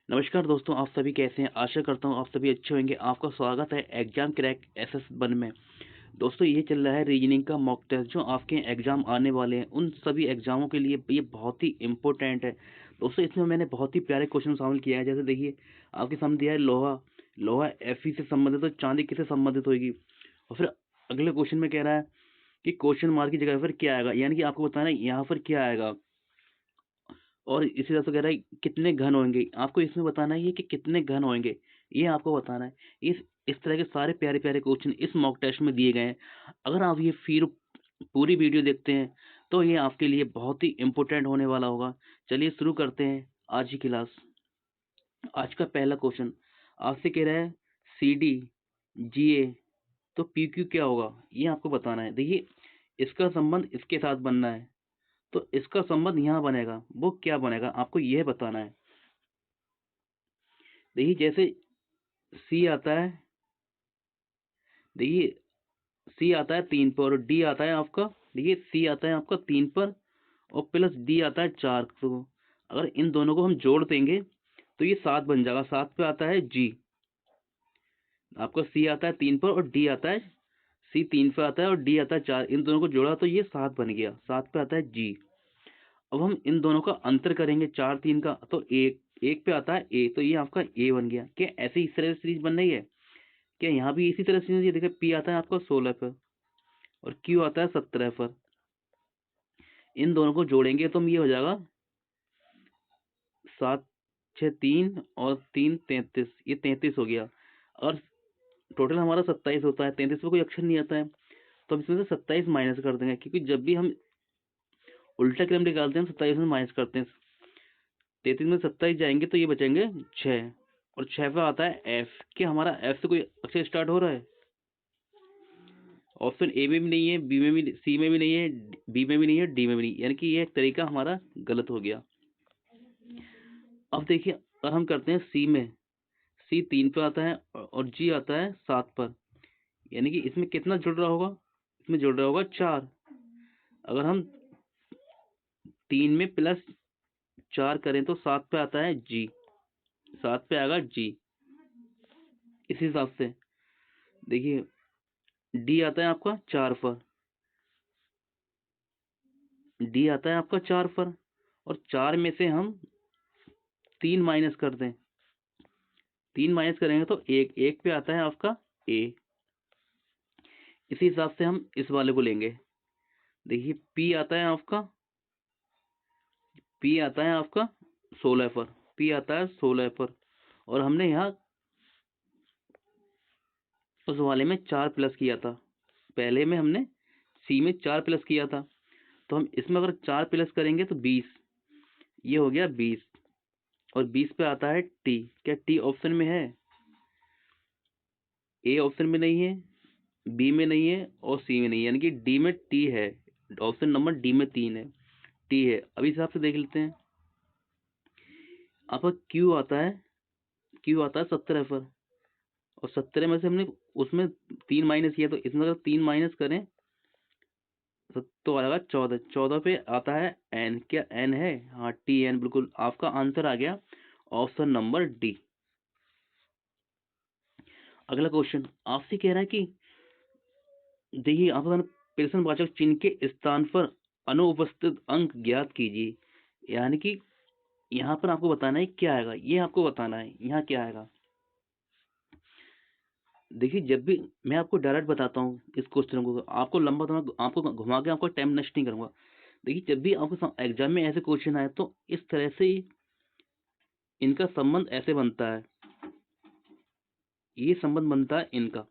नमस्कार दोस्तों, आप सभी कैसे हैं? आशा करता हूँ आप सभी अच्छे होंगे। आपका स्वागत है एग्जाम क्रैक एसएस 1 में। दोस्तों, ये चल रहा है रीजनिंग का मॉक टेस्ट जो आपके एग्जाम आने वाले हैं, उन सभी एग्जामों के लिए ये बहुत ही इंपॉर्टेंट है। दोस्तों, इसमें मैंने बहुत ही प्यारे क्वेश्चन शामिल किया है। जैसे देखिए, आपके सामने दिया है लोहा। लोहा Fe से संबंधित, तो चांदी किससे संबंधित होगी? और फिर अगले क्वेश्चन में कह रहा है कि क्वेश्चन मार्क की जगह पर क्या आएगा, यानी कि आपको बताना है यहाँ पर क्या आएगा। और इसी तरह से कह रहा है कितने घन होंगे, आपको इसमें बताना है कि कितने घन होंगे, ये आपको बताना है। इस तरह के सारे प्यारे प्यारे क्वेश्चन इस मॉक टेस्ट में दिए गए हैं। अगर आप ये फिर पूरी वीडियो देखते हैं तो ये आपके लिए बहुत ही इम्पोर्टेंट होने वाला होगा। चलिए शुरू करते हैं आज की क्लास। आज का पहला क्वेश्चन आपसे कह रहा है सी डी जी ए तो पी क्यू क्या होगा, ये आपको बताना है। देखिए, इसका संबंध इसके साथ बनना है, तो इसका संबंध यहाँ बनेगा, वो क्या बनेगा आपको यह बताना है। देखिए, जैसे सी आता है, देखिए सी आता है 3 पर और डी आता है आपका, देखिए सी आता है आपका 3 पर और प्लस डी आता है 4। तो अगर इन दोनों को हम जोड़ देंगे तो ये 7 बन जाएगा। 7 पे आता है जी, आपका सी आता है 3 पर और डी आता है, सी 3 पे आता है और डी आता है 4। इन दोनों को जोड़ा तो ये 7 बन गया। 7 पे आता है जी। अब हम इन दोनों का अंतर करेंगे, 4 3 का, तो एक एक पे आता है ए, तो ये आपका ए बन गया। क्या ऐसे इस तरह से सीरीज बन रही है? क्या यहाँ भी इसी तरह से? देखिए, पी आता है आपका 16 पर और क्यू आता है 17 पर। इन दोनों को जोड़ेंगे तो ये हो जाएगा 7 6 3 और 3 33, ये 33 हो गया। और टोटल हमारा 27 होता है। 33 पे कोई अक्षर नहीं आता है, तो हम इसमें से 27 माइनस कर देंगे, क्योंकि जब भी हम उल्टा क्रम निकालते हैं 27 में माइनस करते हैं। 33 में 27 जाएंगे तो ये बचेंगे 6, और 6 पे आता है एफ। क्या हमारा एफ से कोई अक्षर स्टार्ट हो रहा है? ऑप्शन ए में भी नहीं है, बी में भी, सी में भी नहीं है, बी में भी नहीं है, डी में भी नहीं, यानी कि ये एक तरीका हमारा गलत हो गया। अब देखिए, अगर हम करते हैं सी में, सी 3 पे आता है और जी आता है 7 पर, यानी कि इसमें कितना जुड़ रहा होगा? इसमें जुड़ रहा होगा 4। अगर हम 3 में प्लस 4 करें तो 7 पे आता है जी, 7 पे आएगा जी। इस हिसाब से देखिए, डी आता है आपका 4 पर, डी आता है आपका 4 पर, और 4 में से हम 3 माइनस कर दें, 3 माइनस करेंगे तो एक, एक पे आता है आपका ए। इसी हिसाब से हम इस वाले को लेंगे। देखिए, पी आता है आपका, पी आता है आपका 16 पर, पी आता है 16 पर, और हमने यहाँ उस वाले में 4 प्लस किया था। पहले में हमने सी में 4 प्लस किया था, तो हम इसमें अगर 4 प्लस करेंगे तो 20, ये हो गया 20। और 20 पे आता है टी। क्या टी ऑप्शन में है? ए ऑप्शन में नहीं है, बी में नहीं है और सी में नहीं है, यानी कि डी में टी है। ऑप्शन नंबर डी में 3 है, टी है। अभी हिसाब से देख लेते हैं। आपका क्यू आता है, क्यू आता है 17 पर, और 17 में से हमने उसमें 3 माइनस किया, तो इसमें अगर 3 माइनस करें तो आएगा 14। 14 पे आता है एन। क्या एन है? हाँ, टी एन, बिल्कुल आपका आंसर आ गया ऑप्शन नंबर डी। अगला क्वेश्चन आपसे कह रहा है कि देखिए, आप प्रश्नवाचक चिन्ह के स्थान पर अनुपस्थित अंक ज्ञात कीजिए, यानी कि यहाँ पर आपको बताना है क्या आएगा, ये आपको बताना है यहाँ क्या आएगा। देखिए, जब भी मैं आपको डायरेक्ट बताता हूँ इस क्वेश्चन को, आपको लंबा लंबा आपको घुमा के आपको टाइम नष्ट नहीं करूंगा। देखिए, जब भी आपको एग्जाम में ऐसे क्वेश्चन आए तो इस तरह से इनका संबंध ऐसे बनता है, ये संबंध बनता है इनका।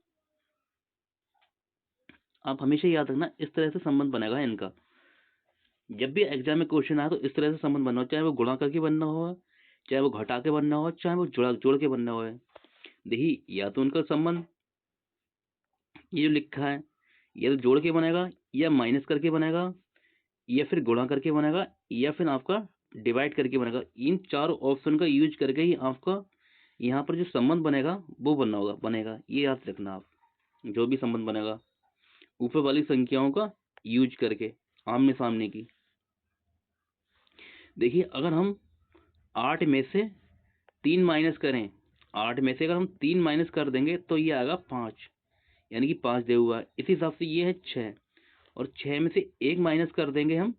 आप हमेशा याद रखना, इस तरह से संबंध बनेगा इनका। जब भी एग्जाम में क्वेश्चन आए तो इस तरह से संबंध बनना हो, चाहे वो गुणा करके बनना हो, चाहे वो घटा के बनना हो, चाहे वो जोड़ के बनना हो। देखिए, या तो उनका संबंध ये जो लिखा है, या तो जोड़ के बनेगा, या माइनस करके बनेगा, या फिर गुणा करके बनेगा, या फिर आपका डिवाइड करके बनेगा। इन चारों ऑप्शन का यूज करके ही आपका यहाँ पर जो संबंध बनेगा वो बनना होगा, बनेगा। ये याद रखना आप, जो भी संबंध बनेगा ऊपर वाली संख्याओं का यूज करके, आमने सामने की। देखिए, अगर हम 8 में से 3 माइनस करें, 8 में से अगर हम 3 माइनस कर देंगे तो ये आएगा 5, यानी कि 5 दिया हुआ है। इसी हिसाब से ये है 6, और 6 में से 1 माइनस कर देंगे हम,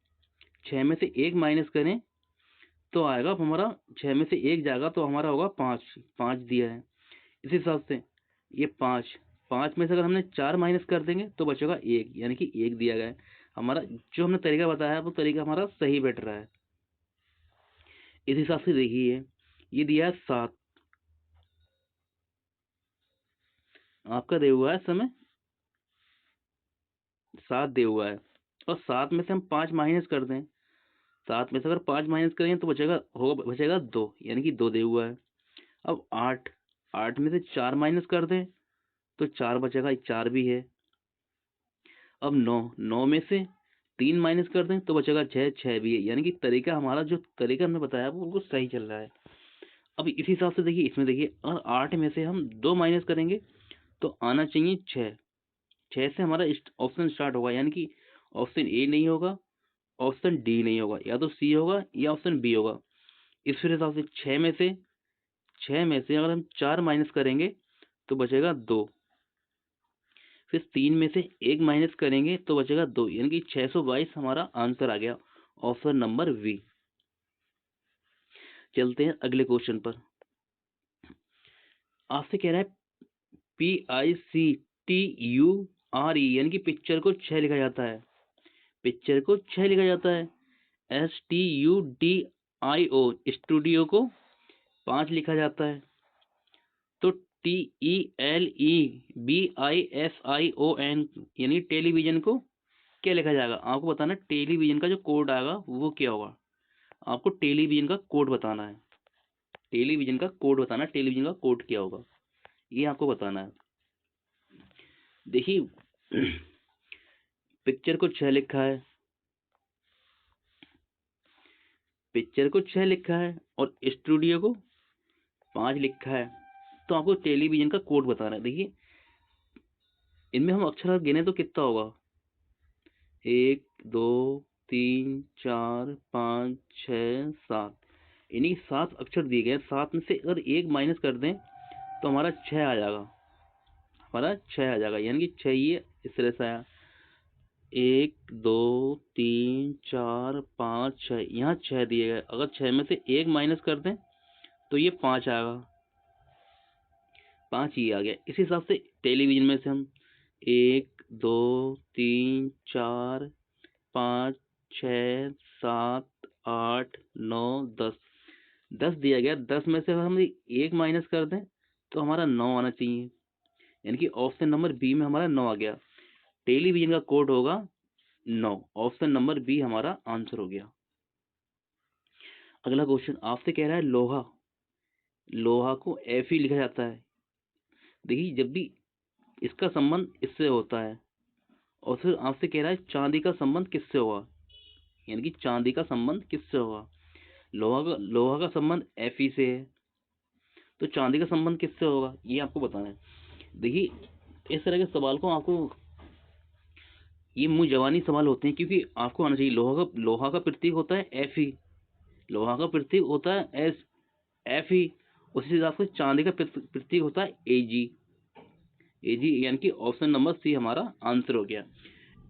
6 में से 1 माइनस करें तो आएगा हमारा, 6 में से 1 जाएगा तो हमारा होगा 5, 5 दिया है। इसी हिसाब से ये 5, 5 में से अगर हमने 4 माइनस कर देंगे तो बचेगा 1, यानी कि 1 दिया गया है। हमारा जो हमने तरीका बताया वो तरीका हमारा सही बैठ रहा है। इस हिसाब से देखिए, ये दिया है 7, आपका दे हुआ है समय 7 दे हुआ है, और 7 में से हम 5 माइनस कर दें, 7 में से अगर 5 माइनस करेंगे तो बचेगा 2, यानी कि 2 दे हुआ है। अब 8, 8 में से 4 माइनस कर दें तो 4 बचेगा, 4 भी है। अब 9, 9 में से 3 माइनस कर दें तो बचेगा 6, 6 भी है, यानी कि तरीका हमारा जो तरीका हमने बताया वो बिल्कुल सही चल रहा है। अब इस हिसाब से देखिए, इसमें देखिए अगर 8 में से हम 2 माइनस करेंगे तो आना चाहिए 6, 6 से हमारा ऑप्शन स्टार्ट होगा, यानी कि ऑप्शन ए नहीं होगा, ऑप्शन डी नहीं होगा, या तो सी होगा या ऑप्शन बी होगा। इस फिर हिसाब से 6 में से अगर हम 4 माइनस करेंगे तो बचेगा 2, फिर 3 में से 1 माइनस करेंगे तो बचेगा 2, यानी कि 622 हमारा आंसर आ गया, ऑप्शन नंबर वी। चलते हैं अगले क्वेश्चन पर। आपसे कह रहा है PICTURE, यानी कि पिक्चर को 6 लिखा जाता है, पिक्चर को 6 लिखा जाता है। STUDIO, स्टूडियो को 5 लिखा जाता है। तो TELEVISION, यानी टेलीविजन को क्या लिखा जाएगा, आपको बताना। टेलीविजन का जो कोड आएगा वो क्या होगा, आपको टेलीविजन का कोड बताना है, टेलीविजन का कोड बताना, टेलीविजन का कोड क्या होगा ये आपको बताना है। देखिए पिक्चर को 6 लिखा है, पिक्चर को 6 लिखा है और स्टूडियो को 5 लिखा है, तो आपको टेलीविजन का कोड बताना है। देखिए इनमें हम अक्षर गिने तो कितना होगा, 1 2 3 4 5 6 7, इन्हीं 7 अक्षर दिए गए। 7 में से अगर 1 माइनस कर दें तो हमारा 6 आ जाएगा, हमारा 6 आ जाएगा, यानी कि 6 ये इस तरह से आया, 1 2 3 4 5 6, यहाँ 6 दिए गए। अगर 6 में से 1 माइनस कर दें तो ये 5 आएगा, 5 ये आ गया। इस हिसाब से टेलीविजन में से हम 1 2 3 4 5 6 7 8 9 10, 10 दिया गया। 10 में से अगर हम 1 माइनस कर दें तो हमारा 9 आना चाहिए, यानी कि ऑप्शन नंबर बी में हमारा 9 आ गया। टेलीविजन का कोड होगा 9, ऑप्शन नंबर बी हमारा आंसर हो गया। अगला क्वेश्चन आपसे कह रहा है लोहा, लोहा को Fe लिखा जाता है। देखिए जब भी इसका संबंध इससे होता है, और फिर आपसे कह रहा है चांदी का संबंध किससे होगा, यानी कि चांदी का संबंध किससे होगा। लोहा का संबंध Fe से है, तो चांदी का संबंध किससे होगा ये आपको बताना है। देखिए इस तरह के सवाल को आपको, ये मुंह जवानी सवाल होते हैं, क्योंकि आपको आना चाहिए। लोहा का प्रतीक होता है Fe, लोहा का प्रतीक होता है Fe। उसी हिसाब से चांदी का प्रतीक होता है Ag, यानी कि ऑप्शन नंबर सी हमारा आंसर हो गया।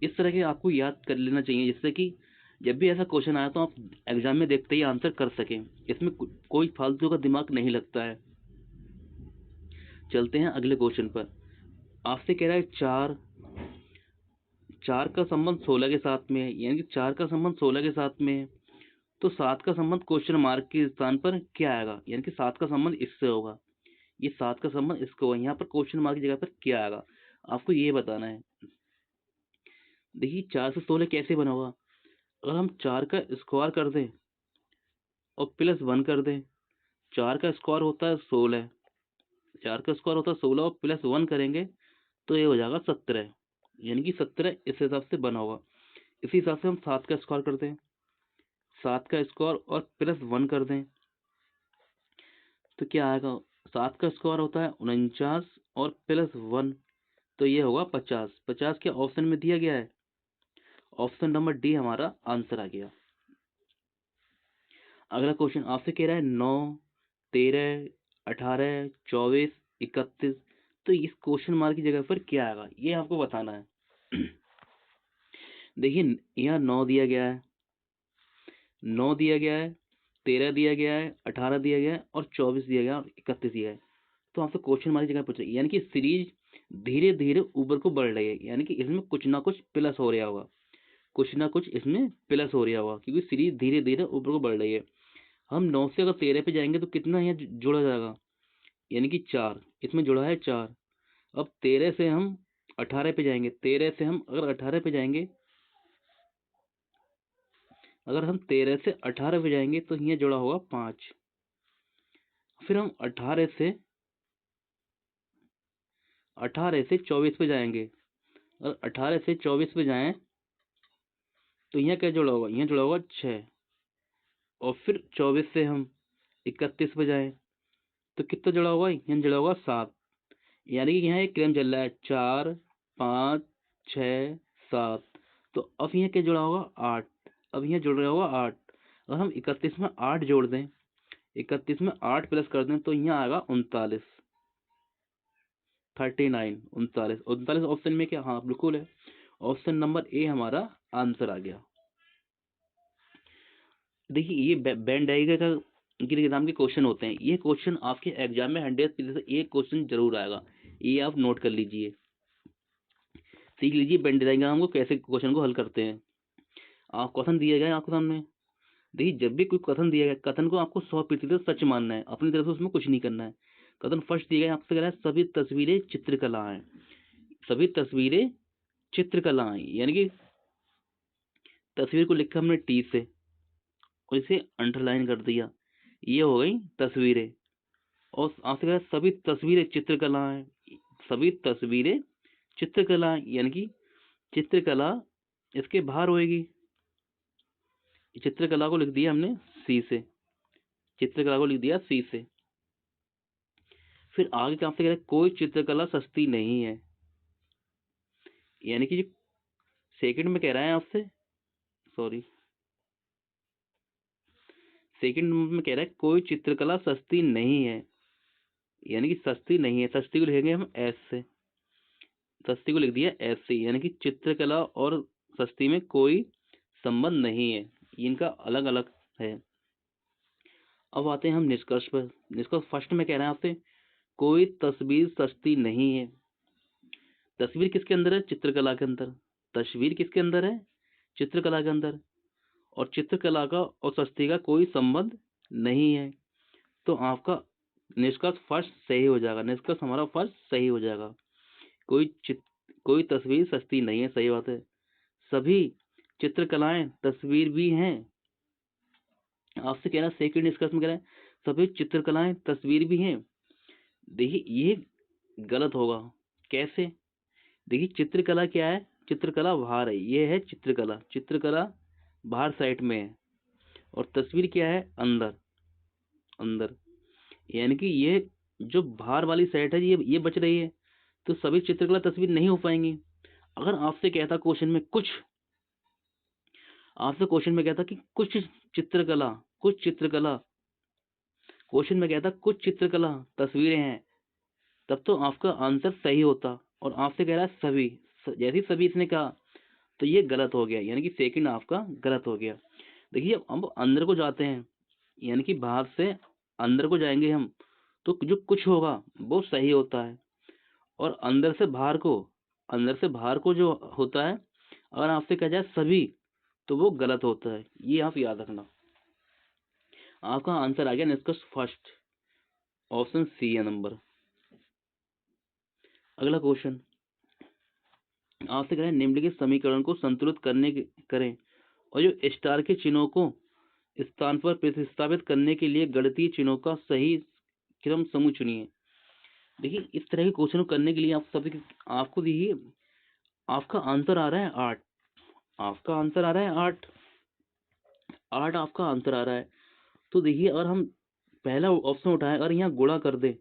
इस तरह के आपको याद कर लेना चाहिए, जिससे कि जब भी ऐसा क्वेश्चन आया तो आप एग्जाम में देखते ही आंसर कर सकें, इसमें कोई फालतू का दिमाग नहीं लगता है। चलते हैं अगले क्वेश्चन पर। आपसे कह रहा है 4 का संबंध 16 के साथ में है, यानी कि 4 का संबंध 16 के साथ में है, तो 7 का संबंध क्वेश्चन मार्क के स्थान पर क्या आएगा, यानी कि 7 का संबंध इससे होगा, ये 7 का संबंध इसको होगा, यहाँ पर क्वेश्चन मार्क की जगह पर क्या आएगा आपको ये बताना है। देखिए 4 से 16 कैसे बना होगा, अगर हम 4 का स्क्वायर कर दें और प्लस 1 कर दें, 4 का स्क्वायर होता है 16, 4 का स्क्वायर होता है 16 और प्लस 1 करेंगे तो ये हो जाएगा 17, यानी कि 17 इस हिसाब से बना होगा। इसी हिसाब से हम 7 का स्क्वायर करते हैं, 7 का स्क्वायर और प्लस 1 कर दें तो क्या आएगा, 7 का स्क्वायर होता है 49 और प्लस 1, तो ये होगा 50। 50 क्या ऑप्शन में दिया गया है, ऑप्शन नंबर डी हमारा आंसर आ गया। अगला क्वेश्चन आपसे कह रहा है 9 13, 18, 24, 31, तो इस क्वेश्चन मार्क की जगह पर क्या आएगा ये आपको बताना है। देखिए यहाँ 9 दिया गया है, 9 दिया गया है, 13 दिया गया है, 18 दिया गया है और 24 दिया गया और 31 दिया है। तो आपसे क्वेश्चन मार्क की जगह पूछ रही है, यानी कि सीरीज धीरे धीरे ऊपर को बढ़ रही है, यानी कि इसमें कुछ ना कुछ प्लस हो रहा होगा, कुछ ना कुछ इसमें प्लस हो रहा होगा, क्योंकि सीरीज धीरे धीरे ऊपर को बढ़ रही है। हम 9 से अगर 13 पे जाएंगे तो कितना यहाँ जोड़ा जाएगा, यानी कि 4, इसमें जुड़ा है 4। अब 13 से हम 18 पे जाएंगे, 13 से हम अगर 18 पे जाएंगे, अगर हम 13 से 18 पे जाएंगे तो यहाँ जुड़ा होगा 5। फिर हम 18 से 24 पे जाएंगे, अगर 18 से 24 पे जाएं तो यहाँ क्या जुड़ा होगा, यहाँ जुड़ा होगा 6। और फिर 24 से हम 31 पे जाएं तो कितना जुड़ा होगा, यहाँ जुड़ा होगा 7। यानी कि यहाँ एक क्रम चल रहा है 4, 5, 6, 7। तो अब यहाँ क्या जुड़ा होगा 8, अब यहाँ जुड़ रहा होगा 8। अगर हम 31 में 8 जोड़ दें, 31 में 8 प्लस कर दें तो यहाँ आएगा 39, 39, 39। 39 ऑप्शन में क्या, हाँ बिल्कुल है, ऑप्शन नंबर ए हमारा आंसर आ गया। देखिए ये बैंड डायग्राम के एग्जाम के क्वेश्चन होते हैं, ये क्वेश्चन आपके एग्जाम में 100% एक क्वेश्चन जरूर आएगा, ये आप नोट कर लीजिए, सीख लीजिए बैंड डायग्राम को कैसे क्वेश्चन को हल करते हैं। आप कथन दिया गया आपके सामने, देखिए जब भी कोई कथन दिया गया, कथन को आपको 100% सच मानना है, अपनी तरफ से उसमें कुछ नहीं करना है। कथन फर्स्ट दिया गया आपसे कह रहा है सभी तस्वीरें चित्रकला हैं, सभी तस्वीरें चित्रकला हैं, यानी कि तस्वीर को लिखा हमने टी से और इसे अंडरलाइन कर दिया, ये हो गई तस्वीरें। और आपसे कह रहा है सभी तस्वीरें चित्रकला हैं, सभी तस्वीरें चित्रकला हैं, यानी कि चित्रकला इसके बाहर होएगी, चित्रकला को लिख दिया हमने सी से, चित्रकला को लिख दिया सी से। फिर आगे क्या आपसे कह रहा है कोई चित्रकला सस्ती नहीं है, यानी कि सेकंड में कह रहा है आपसे, सॉरी सेकंड में कह रहा है कोई चित्रकला सस्ती नहीं है, यानी कि सस्ती नहीं है, सस्ती को लिखेंगे हम एस से, सस्ती को लिख दिया एस से, यानी कि चित्रकला और सस्ती में कोई संबंध नहीं है, इनका अलग अलग है। अब आते हैं हम निष्कर्ष पर। निष्कर्ष फर्स्ट में कह रहे हैं आपसे कोई तस्वीर सस्ती नहीं है। तस्वीर किसके अंदर है, चित्रकला के अंदर। तस्वीर किसके अंदर है, चित्रकला के अंदर। और चित्रकला का और सस्ती का कोई संबंध नहीं है, तो आपका निष्कर्ष फर्स्ट सही हो जाएगा, निष्कर्ष हमारा फर्स्ट सही हो जाएगा। कोई तस्वीर सस्ती नहीं है, सही बात है। सभी चित्रकलाएं तस्वीर भी हैं, आपसे कह रहा है सेकंड निष्कर्ष में कह रहा है सभी चित्रकलाएं तस्वीर भी हैं। देखिए ये गलत होगा, कैसे, देखिए चित्रकला क्या है, चित्रकला बाहर है, ये है चित्रकला, चित्रकला बाहर साइड में है, और तस्वीर क्या है अंदर, अंदर, यानी कि ये जो बाहर वाली साइड है ये बच रही है, तो सभी चित्रकला तस्वीर नहीं हो पाएंगी। अगर आपसे कहता क्वेश्चन में कुछ, आपसे क्वेश्चन में कहता कि चित्रकला कुछ चित्रकला क्वेश्चन में कहता कुछ चित्रकला तस्वीरें हैं, तब तो आपका आंसर सही होता। और आपसे कह रहा है सभी, जैसे सभी इसने कहा तो ये गलत हो गया, यानी कि सेकंड आपका गलत हो गया। देखिए अब अंदर को जाते हैं, यानी कि बाहर से अंदर को जाएंगे हम, तो जो कुछ होगा वो सही होता है, और अंदर से बाहर को जो होता है, अगर आपसे कहा जाए सभी तो वो गलत होता है, ये आप याद रखना। आपका आंसर आ गया निष्कर्ष फर्स्ट, ऑप्शन सी है नंबर। अगला क्वेश्चन आपसे कह रहे हैं निम्नलिखित समीकरण को संतुलित करें और जो स्टार के चिन्हों को स्थान पर प्रतिस्थापित करने के लिए गणितीय चिन्हों का सही क्रम समूह चुनिए। देखिए इस तरह के क्वेश्चन को करने के लिए आपको देखिए आपका आंसर आ रहा है 8, आपका आंसर आ रहा है 8, 8 आपका आंसर आ रहा है। तो देखिए अगर हम पहला ऑप्शन उठाएं, अगर यहाँ गुणा कर दे,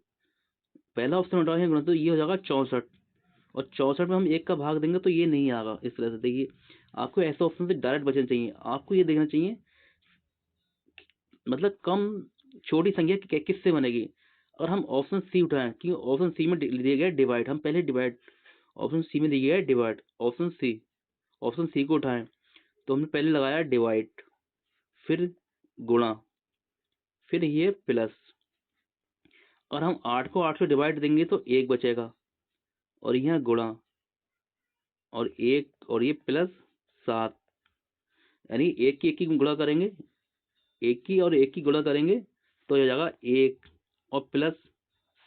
पहला ऑप्शन उठाएं गुणा, तो ये हो जाएगा 64, और 64 में हम 1 का भाग देंगे तो ये नहीं आएगा। इस तरह से देखिए आपको ऐसे ऑप्शन से डायरेक्ट बचना चाहिए, आपको ये देखना चाहिए मतलब कम छोटी संख्या किससे बनेगी? अगर हम ऑप्शन सी उठाएं, क्योंकि ऑप्शन सी में दिया गया है डिवाइड, हम पहले डिवाइड, ऑप्शन सी में दिया गया है डिवाइड, ऑप्शन सी को उठाएं तो हमने पहले लगाया डिवाइड, फिर गुणा, फिर ये प्लस। और हम 8 को 8 से डिवाइड देंगे तो 1 बचेगा, और यहाँ गुणा, और 1 और ये प्लस 7, यानी 1 की 1 की गुणा करेंगे, 1 की और 1 की गुणा करेंगे तो ये हो जाएगा 1 और प्लस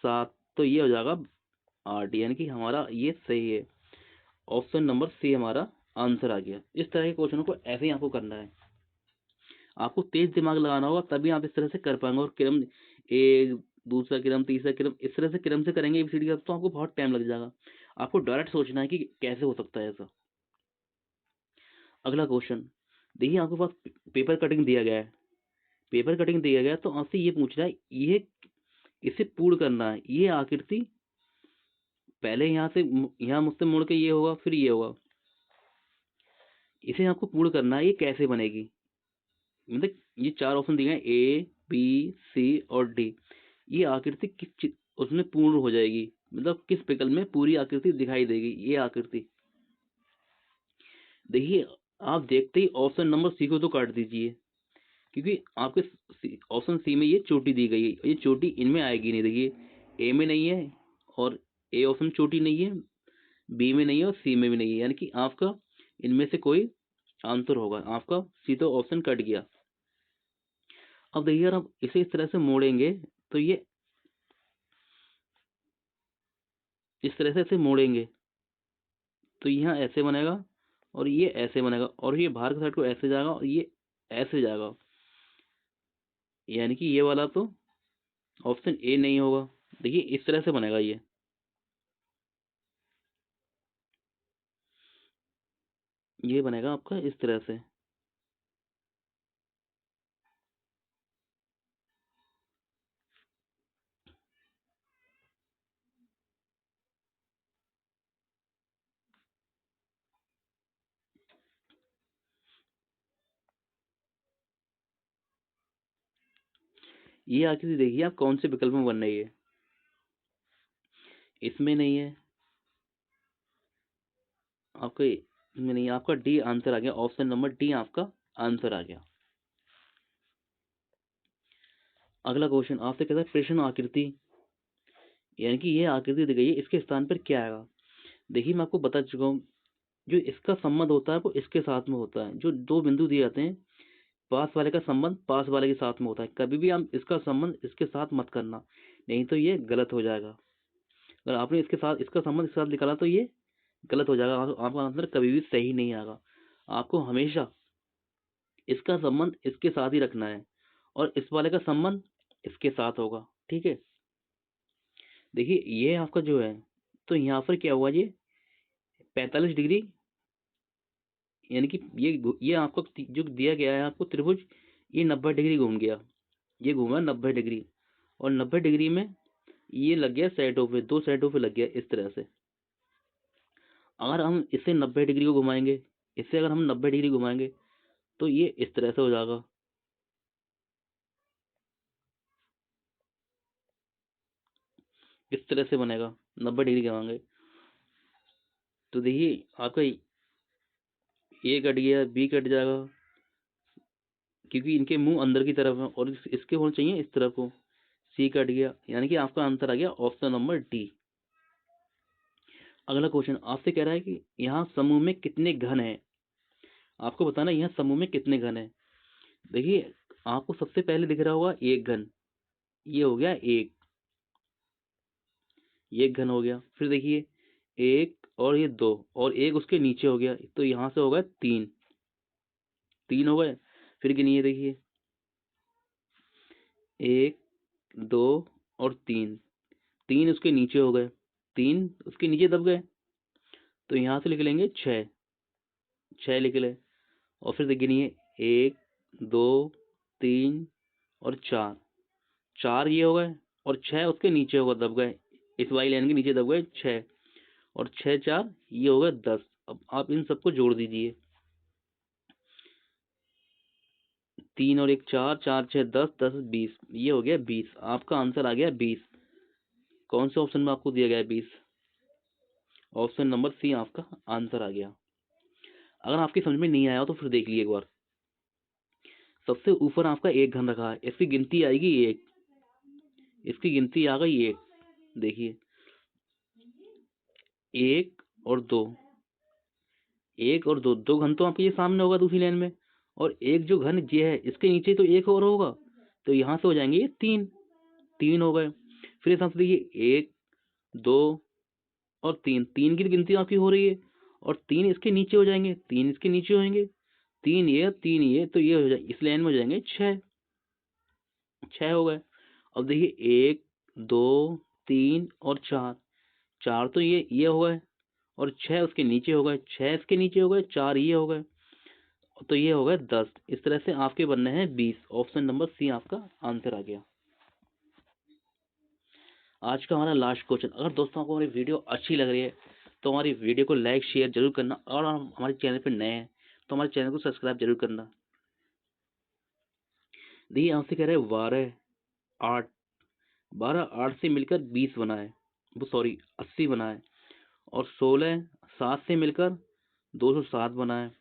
7, तो ये हो जाएगा 8, यानी कि हमारा ये सही है। ऑप्शन नंबर सी हमारा आंसर आ गया। इस तरह के क्वेश्चनों को ऐसे ही आपको करना है, आपको तेज दिमाग लगाना होगा, तभी आप इस तरह से कर पाएंगे। और क्रम एक, दूसरा क्रम, तीसरा क्रम, इस तरह से क्रम से करेंगे एबीसीडी का तो आपको बहुत टाइम लग जाएगा। आपको डायरेक्ट सोचना है कि कैसे हो सकता है ऐसा। अगला क्वेश्चन देखिए, आपके पास पेपर कटिंग दिया गया है, पेपर कटिंग दिया गया है तो आपसे ये पूछ रहा है, ये इसे पूर्ण करना है, ये आकृति पहले यहाँ से यहाँ मुझसे मुड़ के ये होगा, फिर ये होगा, इसे आपको पूर्ण करना है, ये कैसे बनेगी? मतलब ये 4 ऑप्शन दिए हैं, ए बी सी और डी, ये आकृति उसमें पूर्ण हो जाएगी, मतलब किस विकल्प में पूरी आकृति दिखाई देगी ये आकृति? देखिए, आप देखते ही ऑप्शन नंबर सी को तो काट दीजिए, क्योंकि आपके ऑप्शन सी में ये चोटी दी गई है, ये चोटी इनमें आएगी नहीं। देखिए, ए में नहीं है, और ए ऑप्शन चोटी नहीं है, बी में नहीं है, और सी में भी नहीं है, यानी कि आपका इनमें से कोई आंसर होगा, आपका सी तो ऑप्शन कट गया। अब देखिए, अगर आप इसे इस तरह से मोड़ेंगे तो ये इस तरह से इसे मोड़ेंगे तो यहाँ ऐसे बनेगा, और ये ऐसे बनेगा, और ये बाहर की साइड को ऐसे जाएगा, और ये ऐसे जाएगा, यानी कि ये वाला तो ऑप्शन ए नहीं होगा। देखिए, इस तरह से बनेगा, ये बनेगा आपका इस तरह से। ये आकृति देखिए आप कौन से विकल्प में बन रही है, इसमें नहीं है आपका, इसमें नहीं है, आपका डी आंसर आ गया, ऑप्शन नंबर डी आपका आंसर आ गया। अगला क्वेश्चन आपसे कहता है प्रश्न आकृति, यानी कि ये आकृति दी गई है, इसके स्थान पर क्या आएगा? देखिए, मैं आपको बता चुका हूँ, जो इसका संबंध होता है वो इसके साथ में होता है, जो दो बिंदु दिए जाते हैं, पास वाले का संबंध पास वाले के साथ में होता है, कभी भी आप इसका संबंध इसके साथ मत करना, नहीं तो ये गलत हो जाएगा। अगर आपने इसके साथ इसका संबंध इसके साथ निकाला तो ये गलत हो जाएगा, आपका आंसर कभी भी सही नहीं आएगा। आपको हमेशा इसका संबंध इसके साथ ही रखना है, और इस वाले का संबंध इसके साथ होगा, ठीक है। देखिए, ये आपका जो है, तो यहाँ पर क्या हुआ, ये 45 डिग्री, यानी कि ये आपको जो दिया गया है आपको त्रिभुज, ये 90 डिग्री घूम गया, ये घूमा 90 डिग्री, और 90 डिग्री में ये लग गया साइडों पे, दो साइडों पे लग गया इस तरह से। अगर हम इसे 90 डिग्री को घुमाएंगे, इससे अगर हम 90 डिग्री घुमाएंगे तो ये इस तरह से हो जाएगा, इस तरह से बनेगा, 90 डिग्री घुमाएंगे तो देखिए आपका ए कट गया, बी कट जाएगा, क्योंकि इनके मुंह अंदर की तरफ है, और इसके होना चाहिए इस तरफ को, सी कट गया, यानी कि आपका आंसर आ गया ऑप्शन नंबर डी। अगला क्वेश्चन आपसे कह रहा है कि यहाँ समूह में कितने घन है, आपको बताना है यहाँ समूह में कितने घन है। देखिए, आपको सबसे पहले दिख रहा होगा एक घन, ये हो गया एक, ये एक घन हो गया, फिर देखिए एक और ये दो, और एक उसके नीचे हो गया, तो यहाँ से होगा तीन, तीन हो गए। फिर गिनिए, देखिए एक, दो और तीन, तीन उसके नीचे हो गए, तीन उसके नीचे दब गए, तो यहाँ से लिख लेंगे छः, छः लिख ले। और फिर गिनिए एक, दो, तीन और चार, चार ये हो गए, और छः उसके नीचे होगा, दब गए, इस वाली लाइन के नीचे दब गए छः, और छः चार ये हो गए 10। अब आप इन सबको जोड़ दीजिए, 3 और 1 4, 4 6 10, 10 20, ये हो गया 20। आपका आंसर आ गया 20। कौन से ऑप्शन में आपको दिया गया है 20? ऑप्शन नंबर सी आपका आंसर आ गया। अगर आपकी समझ में नहीं आया हो तो फिर देख लीजिए एक बार। सबसे ऊपर आपका एक घन रखा है, इसकी गिनती आएगी 1, इसकी गिनती आ गई 1। देखिए 1 और 2, 1 और 2, 2 घन तो आपके ये सामने होगा दूसरी लाइन में, और एक जो घन ये है इसके नीचे तो एक और होगा, तो यहाँ से हो जाएंगे ये 3, 3 हो गए। फिर इस से देखिए 1 2 और 3, 3 की गिनती आपकी हो रही है, और 3 इसके नीचे हो जाएंगे, 3 इसके नीचे होंगे, 3 ये 3 ये, तो ये हो जाए इस लाइन में हो जाएंगे 6, 6 हो गए। अब देखिए 1 2 3 और 4, 4 तो ये हो गए, और 6 उसके नीचे हो गए, 6 इसके नीचे हो गए, 4 ये हो गए, तो ये हो गए 10। इस तरह से आपके बनने हैं 20। ऑप्शन नंबर सी आपका आंसर आ गया। आज का हमारा लास्ट क्वेश्चन। अगर दोस्तों को हमारी वीडियो अच्छी लग रही है तो हमारी वीडियो को लाइक शेयर जरूर करना, और हमारे चैनल पर नए हैं तो हमारे चैनल को सब्सक्राइब जरूर करना। देखिए आपसे कह रहे हैं 12 8, 12 8 से मिलकर 20 बना है, वो सॉरी 80 बना है, और 16 7 से मिलकर 207 बना है,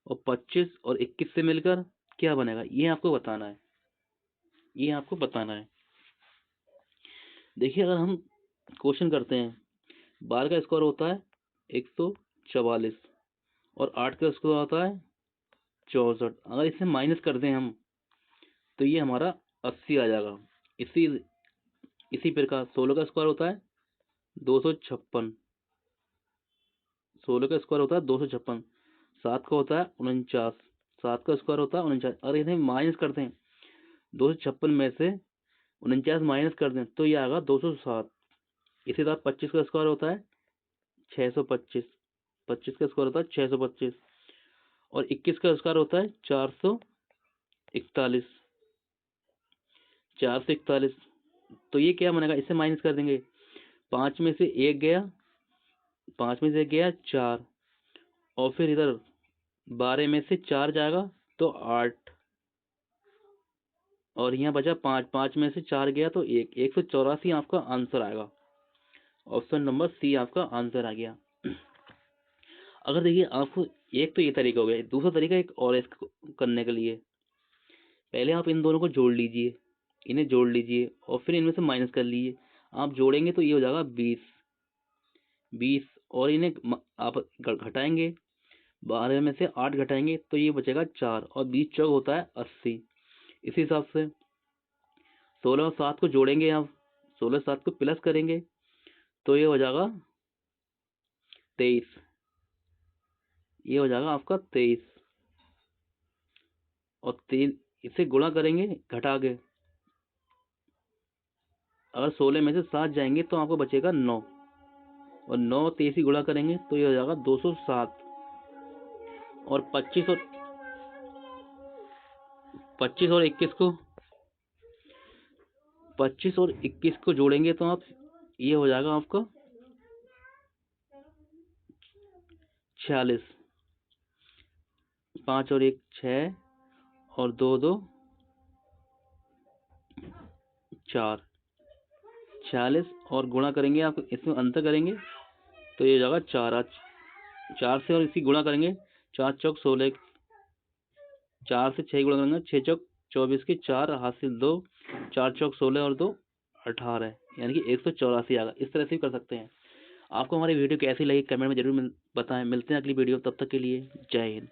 और 25 और 21 से मिलकर क्या बनेगा, ये आपको बताना है, ये आपको बताना है। देखिए अगर हम क्वेश्चन करते हैं, 12 का स्क्वायर होता है 144, और 8 का स्क्वायर होता है 64। अगर इसे माइनस कर दें हम तो ये हमारा 80 आ जाएगा। इसी प्रकार 16 का स्क्वायर होता है 256, 16 का स्क्वायर होता है 256, 7 का होता है 49, 7 का स्क्वायर होता है 49। अगर इसे माइनस करते हैं 256 में से 49 माइनस कर दें तो ये आएगा 207। इसी तरह 25 का स्क्वायर होता है 625, 25 का स्क्वायर होता है 625, और 21 का स्क्वायर होता है 441, 441। तो ये क्या बनेगा, इसे माइनस कर देंगे, 5 में से 1 गया, 5 में से 1 गया 4, और फिर इधर 12 में से 4 जाएगा तो 8, और यहाँ बचा 5, 5 में से 4 गया तो 1, 184 आपका आंसर आएगा। ऑप्शन नंबर सी आपका आंसर आ गया। अगर देखिए आपको, एक तो ये तरीका हो गया, दूसरा तरीका एक और इसको करने के लिए, पहले आप इन दोनों को जोड़ लीजिए, इन्हें जोड़ लीजिए और फिर इनमें से माइनस कर लीजिए। आप जोड़ेंगे तो ये हो जाएगा 20, 20, और इन्हें आप घटाएंगे, 12 में से 8 घटाएंगे तो ये बचेगा 4, और 20 चौक होता है 80। इसी हिसाब से 16 और 7 को जोड़ेंगे, आप 16 7 को प्लस करेंगे तो ये हो जाएगा 23, ये हो जाएगा आपका 23, और 3 इसे गुणा करेंगे घटा के, अगर 16 में से 7 जाएंगे तो आपको बचेगा 9, और 9 23 गुणा करेंगे तो ये हो जाएगा 207, और 25 और 21 को 25 और 21 को जोड़ेंगे तो आप, ये हो जाएगा आपका 46, 5 और 1 6, और 2 2 4, 46, और गुणा करेंगे आप, इसमें अंतर करेंगे तो ये हो जाएगा 4, 4 से और इसी गुणा करेंगे, 4 चौक 16, 4 से 6 गुणा करेंगे, 6 चौक 24 की 4 हासिल 2, 4 चौक 16 और 2 18, यानी कि 184 आएगा। इस तरह से भी कर सकते हैं। आपको हमारी वीडियो कैसी लगी कमेंट में जरूर बताएं। मिलते हैं अगली वीडियो, तब तक के लिए जय हिंद।